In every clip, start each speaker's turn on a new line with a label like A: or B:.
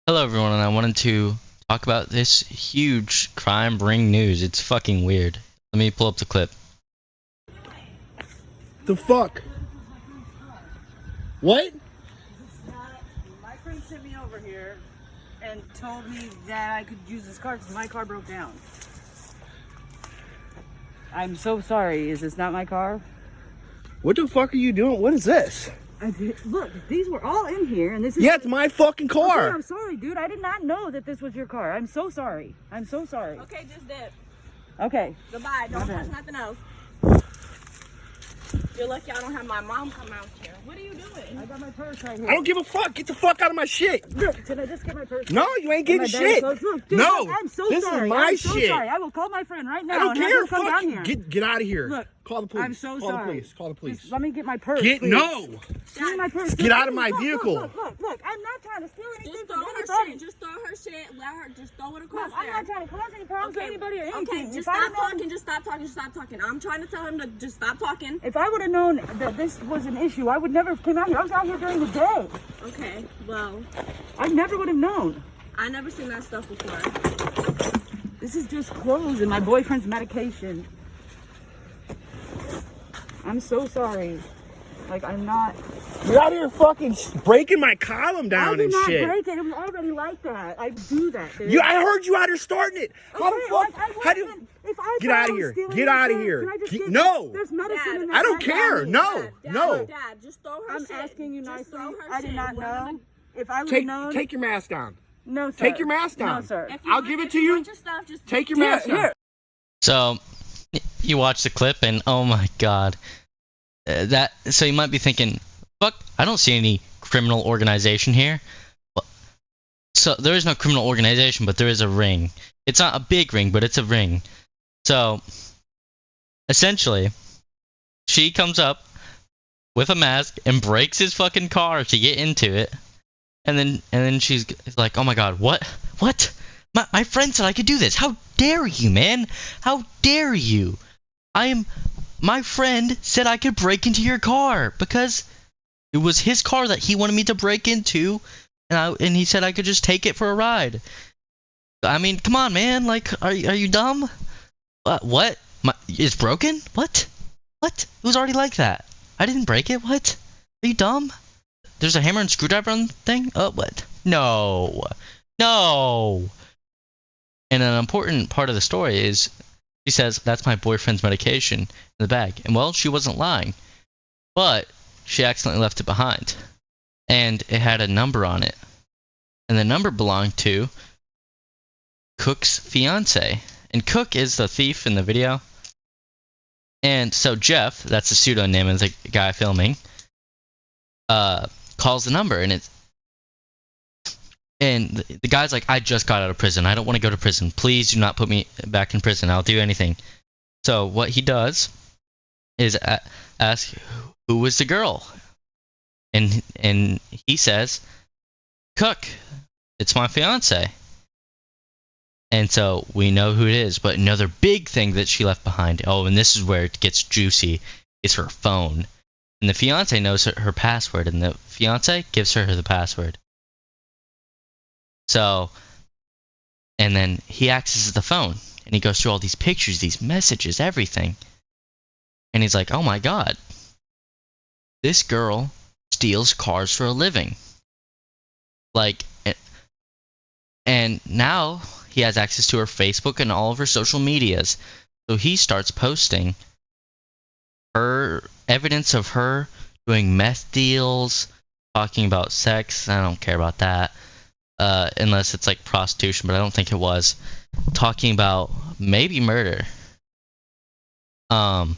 A: Hello everyone, and I wanted to talk about this huge crime ring news. It's fucking weird. Let me pull up the clip.
B: The fuck? What?
C: My friend sent me over here and told me that I could use this car because my car broke down. I'm so sorry. Is this not my car?
B: What the fuck are you doing? What is this?
C: Look, these were all in here, and this is...
B: Yeah, it's my fucking car.
C: Okay, I'm sorry, dude. I did not know that this was your car. I'm so sorry. I'm so sorry.
D: Okay, just dip.
C: Okay.
D: Goodbye. Don't touch nothing else. You're lucky I don't have my mom come out here. What are you doing?
C: I got my purse right here.
B: I don't give a fuck. Get the fuck out of my shit.
C: Look, can I just get my purse?
B: No, you ain't getting shit.
C: Look, dude,
B: No,
C: I'm so
B: this
C: sorry.
B: is my
C: I'm so
B: shit.
C: sorry. I will call my friend right now.
B: I don't
C: and have
B: care.
C: him come
B: Fuck
C: down
B: you.
C: here.
B: Get out of here.
C: Look,
B: call the police.
C: I'm so
B: call
C: sorry.
B: the police. Call the police.
C: Just let me get my purse.
B: Get
C: please.
B: no.
C: Give me my purse.
B: Get out of my
C: Look,
B: vehicle.
C: Look, I'm not trying to steal anything
D: Just
C: from
D: throw her
C: anybody.
D: shit. Just throw her shit. Let her just throw it across
C: Look, I'm
D: there.
C: not trying to cause any problems to anybody or anything.
D: Okay, just
C: If I
D: stop
C: had known-
D: talking. Just stop talking. Just stop talking. I'm trying to tell him to just stop talking.
C: If I would have known that this was an issue, I would never have came out here. I was out here during the day.
D: Okay, well,
C: I never would have known.
D: I never seen that stuff before.
C: This is just clothes and my boyfriend's medication. I'm so sorry. Like, I'm not...
B: You're out here fucking breaking my column
C: I
B: down
C: did
B: and
C: not
B: shit.
C: break it. It was already like that. I do that, dude.
B: I heard you out here starting it. How the
C: Okay,
B: fuck?
C: like, I
B: How do you...
C: wasn't- if I
B: Get
C: thought
B: out
C: I
B: of
C: was
B: here.
C: stealing
B: Get out of
C: anything,
B: here.
C: can I just
B: Get-
C: get-
B: no.
C: There's medicine
D: Dad,
C: in that
B: I don't
C: bag
B: care.
C: on me.
B: No.
D: Dad,
B: No.
D: Dad, just throw her
C: I'm
D: shit.
C: asking you
D: Just
C: nicely.
D: throw her
C: I did
D: shit.
C: not
D: We're
C: know.
D: gonna-
C: If I would have known...
B: Take your mask down.
C: No, sir.
B: Take your mask down.
C: No, sir.
D: If you
B: I'll
D: want-
B: give it
D: if
B: to
D: you
B: you.
D: want your stuff, just
B: Take your mask down.
C: Here.
A: So, you watch the clip and oh my god. So you might be thinking, fuck, I don't see any criminal organization here. Well, so there is no criminal organization, but there is a ring. It's not a big ring, but it's a ring. So, essentially, she comes up with a mask and breaks his fucking car to get into it. And then she's like, oh my god, what? My friend said I could do this. How dare you, man? How dare you? My friend said I could break into your car because it was his car that he wanted me to break into, and he said I could just take it for a ride. I mean, come on, man. Like, are you dumb? What? It's broken? What? It was already like that. I didn't break it. What? Are you dumb? There's a hammer and screwdriver on the thing? Oh, what? No. And an important part of the story is she says, that's my boyfriend's medication in the bag. And well, she wasn't lying. But she accidentally left it behind. And it had a number on it. And the number belonged to Cook's fiance. And Cook is the thief in the video. And so Jeff, that's the pseudonym of the guy filming, calls the number, and the guy's like, I just got out of prison. I don't want to go to prison. Please do not put me back in prison. I'll do anything. So what he does is ask, who was the girl? And he says, Cook, it's my fiance. And so we know who it is. But another big thing that she left behind, oh, and this is where it gets juicy, is her phone. And the fiance knows her password, and the fiance gives her the password. So, and then he accesses the phone, and he goes through all these pictures, these messages, everything. And he's like, oh my god, this girl steals cars for a living. Like, and now he has access to her Facebook and all of her social medias. So he starts posting her evidence of her doing meth deals, talking about sex. I don't care about that. Unless it's like prostitution, but I don't think it was. Talking about maybe murder. And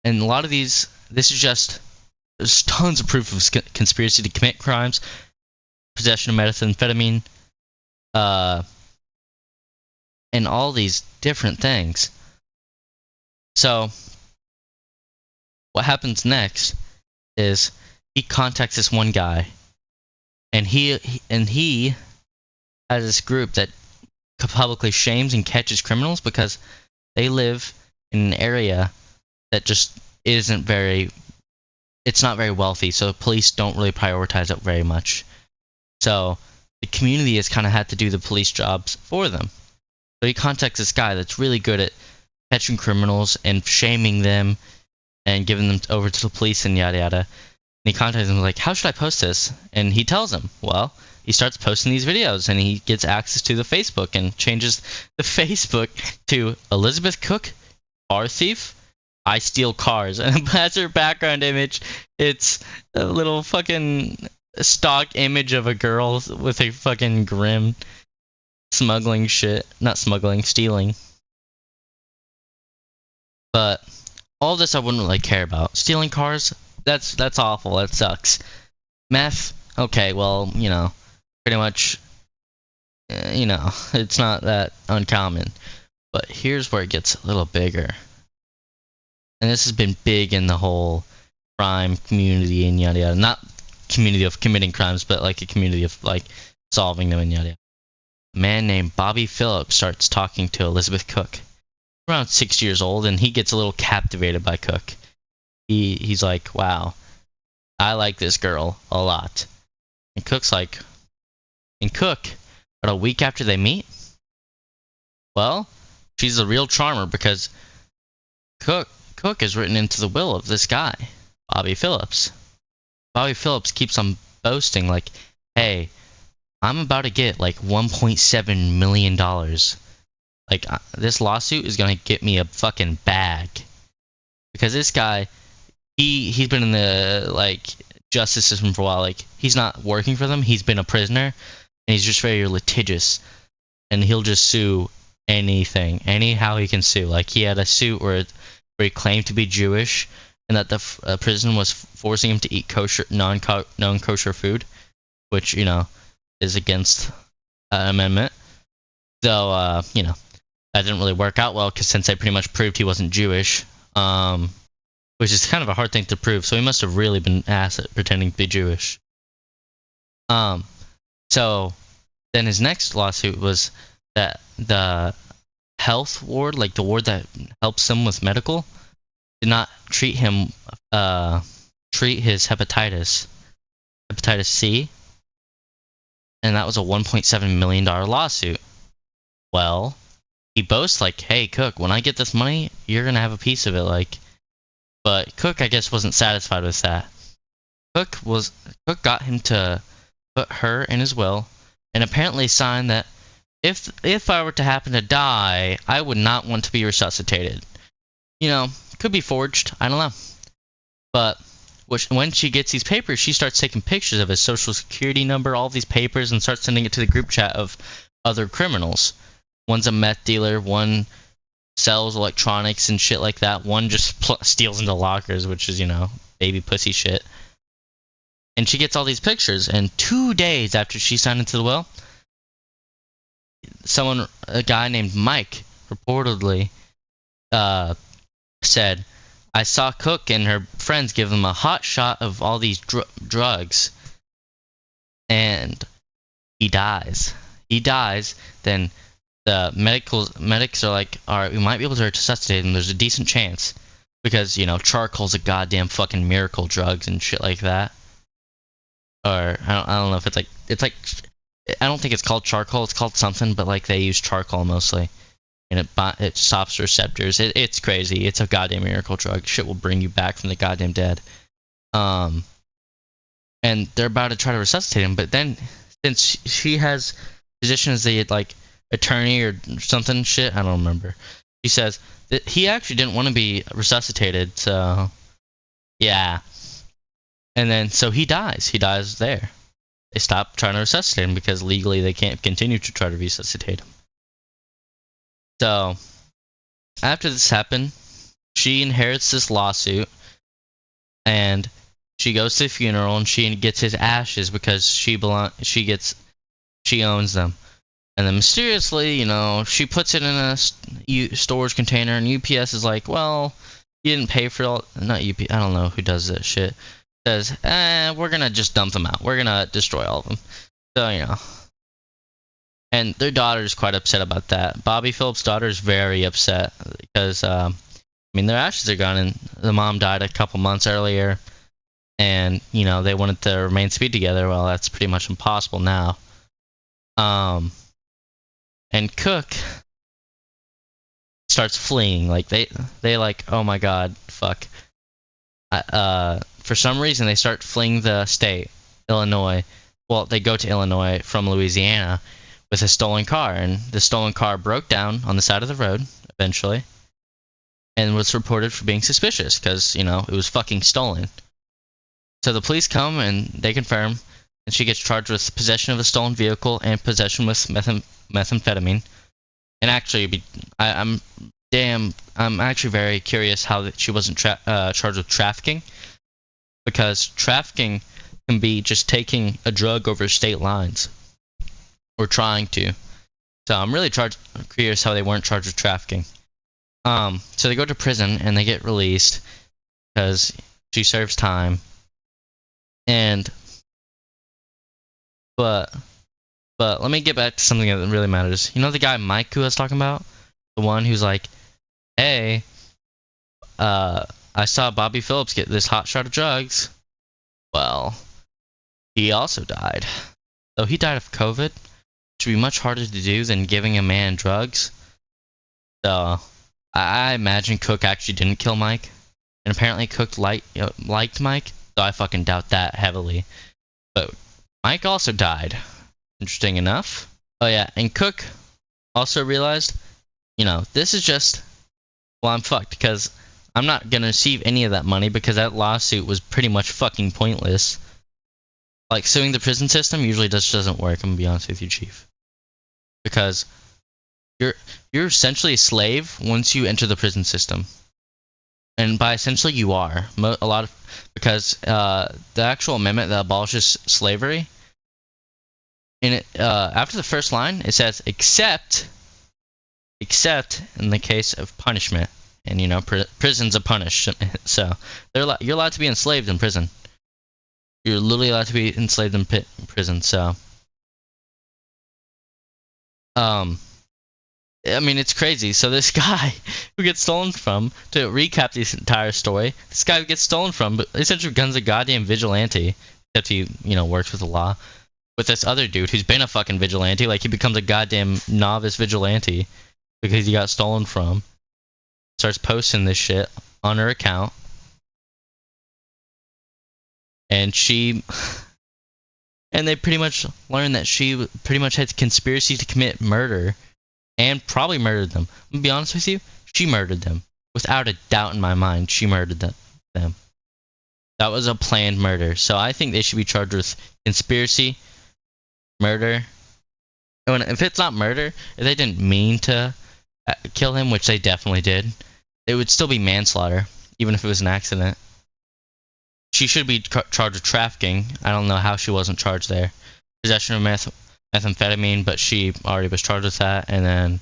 A: a lot of these, there's tons of proof of conspiracy to commit crimes, possession of methamphetamine, and all these different things. So, what happens next is he contacts this one guy, and he has this group that publicly shames and catches criminals because they live in an area that just isn't very, it's not very wealthy, so the police don't really prioritize it very much. So the community has kind of had to do the police jobs for them. So he contacts this guy that's really good at catching criminals and shaming them and giving them over to the police and yada yada. And he contacts him like, how should I post this? And he tells him, well, he starts posting these videos and he gets access to the Facebook and changes the Facebook to Elizabeth Cook, car thief, I steal cars. And as her background image, it's a little fucking stock image of a girl with a fucking grim smuggling shit. Not smuggling, stealing. But all this I wouldn't really care about. Stealing cars, that's awful. That sucks. Meth, okay, well, you know, pretty much, you know, it's not that uncommon. But here's where it gets a little bigger. And this has been big in the whole crime community and yada yada. Not community of committing crimes, but like a community of like solving them and yada yada. A man named Bobby Phillips starts talking to Elizabeth Cook. Around 6 years old, and he gets a little captivated by Cook. He's like, wow, I like this girl a lot. And Cook's like, and Cook, about a week after they meet, well, she's a real charmer because Cook is written into the will of this guy, Bobby Phillips. Bobby Phillips keeps on boasting like, hey, I'm about to get like $1.7 million. Like, this lawsuit is going to get me a fucking bag. Because this guy, he's been in the, like, justice system for a while. Like, he's not working for them. He's been a prisoner. And he's just very litigious. And he'll just sue anything. Anyhow he can sue. Like, he had a suit where he claimed to be Jewish. And that the prison was forcing him to eat kosher, non-kosher food. Which, you know, is against amendment. Though, you know, that didn't really work out well because Sensei pretty much proved he wasn't Jewish, which is kind of a hard thing to prove. So he must have really been ass at pretending to be Jewish. So then his next lawsuit was that the health ward, like the ward that helps him with medical, did not treat his hepatitis C, and that was a $1.7 million lawsuit. Well, he boasts like, hey, Cook, when I get this money, you're going to have a piece of it, like. But Cook, I guess, wasn't satisfied with that. Cook got him to put her in his will and apparently signed that if I were to happen to die, I would not want to be resuscitated. You know, could be forged, I don't know. But when she gets these papers, she starts taking pictures of his social security number, all these papers, and starts sending it to the group chat of other criminals. One's a meth dealer, one sells electronics and shit like that, one just steals into lockers, which is, you know, baby pussy shit. And she gets all these pictures, and 2 days after she signed into the will, a guy named Mike, reportedly, said, I saw Cook and her friends give them a hot shot of all these drugs, and he dies. Then the medics are like, alright, we might be able to resuscitate him. There's a decent chance. Because, you know, charcoal's a goddamn fucking miracle drug and shit like that. Or, I don't know if it's like, I don't think it's called charcoal, it's called something, but like they use charcoal mostly. And it stops receptors. It's crazy. It's a goddamn miracle drug. Shit will bring you back from the goddamn dead. And they're about to try to resuscitate him, but then, since she has position as the, like, attorney or something shit, I don't remember. She says that he actually didn't want to be resuscitated, so yeah. And then so he dies. He dies there. They stop trying to resuscitate him because legally they can't continue to try to resuscitate him. So after this happened, she inherits this lawsuit and she goes to the funeral and she gets his ashes because she owns them. And then mysteriously, you know, she puts it in a storage container, and UPS is like, well, you didn't pay for all... Not UPS, I don't know who does that shit. Says, we're gonna just dump them out. We're gonna destroy all of them. So, you know. And their daughter's quite upset about that. Bobby Phillips' daughter is very upset because, I mean, their ashes are gone, and the mom died a couple months earlier. and they wanted to remain speed together. Well, that's pretty much impossible now. And Cook starts fleeing. Like they like, oh my god, fuck. For some reason they start fleeing the state, Illinois. Well, they go to Illinois from Louisiana with a stolen car, and the stolen car broke down on the side of the road eventually, and was reported for being suspicious because it was fucking stolen. So the police come and they confirm, and she gets charged with possession of a stolen vehicle and possession with methamphetamine. And actually, I'm actually very curious how she wasn't charged with trafficking, because trafficking can be just taking a drug over state lines, or trying to. So I'm really curious how they weren't charged with trafficking. So they go to prison and they get released because she serves time. But let me get back to something that really matters. You know the guy Mike who I was talking about? The one who's like, hey, I saw Bobby Phillips get this hot shot of drugs. Well, he also died. So he died of COVID, which would be much harder to do than giving a man drugs. So I imagine Cook actually didn't kill Mike. And apparently Cook liked Mike. So I fucking doubt that heavily. But Mike also died. Interesting enough. Oh yeah, and Cook also realized, this is just, well, I'm fucked because I'm not gonna receive any of that money because that lawsuit was pretty much fucking pointless. Like, suing the prison system usually just doesn't work, I'm gonna be honest with you, Chief. Because you're essentially a slave once you enter the prison system. And by essentially you are. Because the actual amendment that abolishes slavery, in it, after the first line, it says, except in the case of punishment. And, prison's a punish. So, you're allowed to be enslaved in prison. You're literally allowed to be enslaved in prison, so. I mean, it's crazy. So this guy who gets stolen from, to recap this entire story, this guy who gets stolen from, but essentially becomes a goddamn vigilante, except he, works with the law, with this other dude who's been a fucking vigilante. Like, he becomes a goddamn novice vigilante because he got stolen from. Starts posting this shit on her account. And and they pretty much learned that she pretty much had conspiracy to commit murder. And probably murdered them. I'm gonna be honest with you, she murdered them. Without a doubt in my mind, she murdered them. That was a planned murder. So I think they should be charged with conspiracy, murder. And if it's not murder, if they didn't mean to kill him, which they definitely did, it would still be manslaughter, even if it was an accident. She should be charged with trafficking. I don't know how she wasn't charged there. Possession of methamphetamine, but she already was charged with that. And then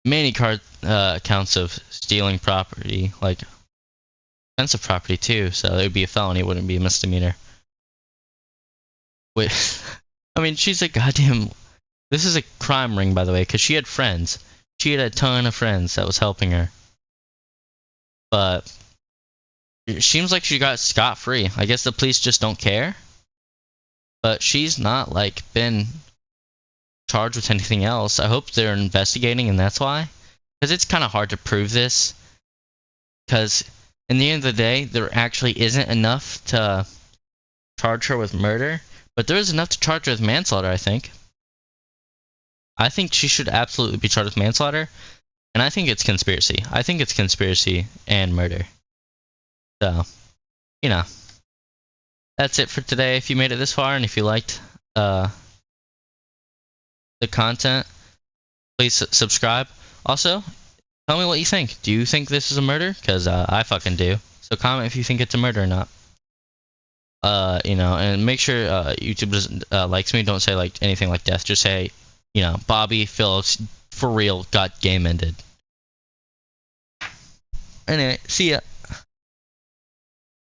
A: many counts of stealing property, like expensive property too. So it would be a felony, it wouldn't be a misdemeanor. Wait, I mean, she's a goddamn. This is a crime ring, by the way, because she had friends. She had a ton of friends that was helping her. But it seems like she got scot-free. I guess the police just don't care. But she's not, been charged with anything else. I hope they're investigating, and that's why. Because it's kind of hard to prove this. Because in the end of the day, there actually isn't enough to charge her with murder. But there is enough to charge her with manslaughter, I think. I think she should absolutely be charged with manslaughter. And I think it's conspiracy. I think it's conspiracy and murder. So, that's it for today. If you made it this far and if you liked the content, please subscribe. Also, tell me what you think. Do you think this is a murder? Because I fucking do. So comment if you think it's a murder or not. And make sure YouTube doesn't likes me. Don't say anything like death. Just say, Bobby Phillips for real got game ended. Anyway, see ya.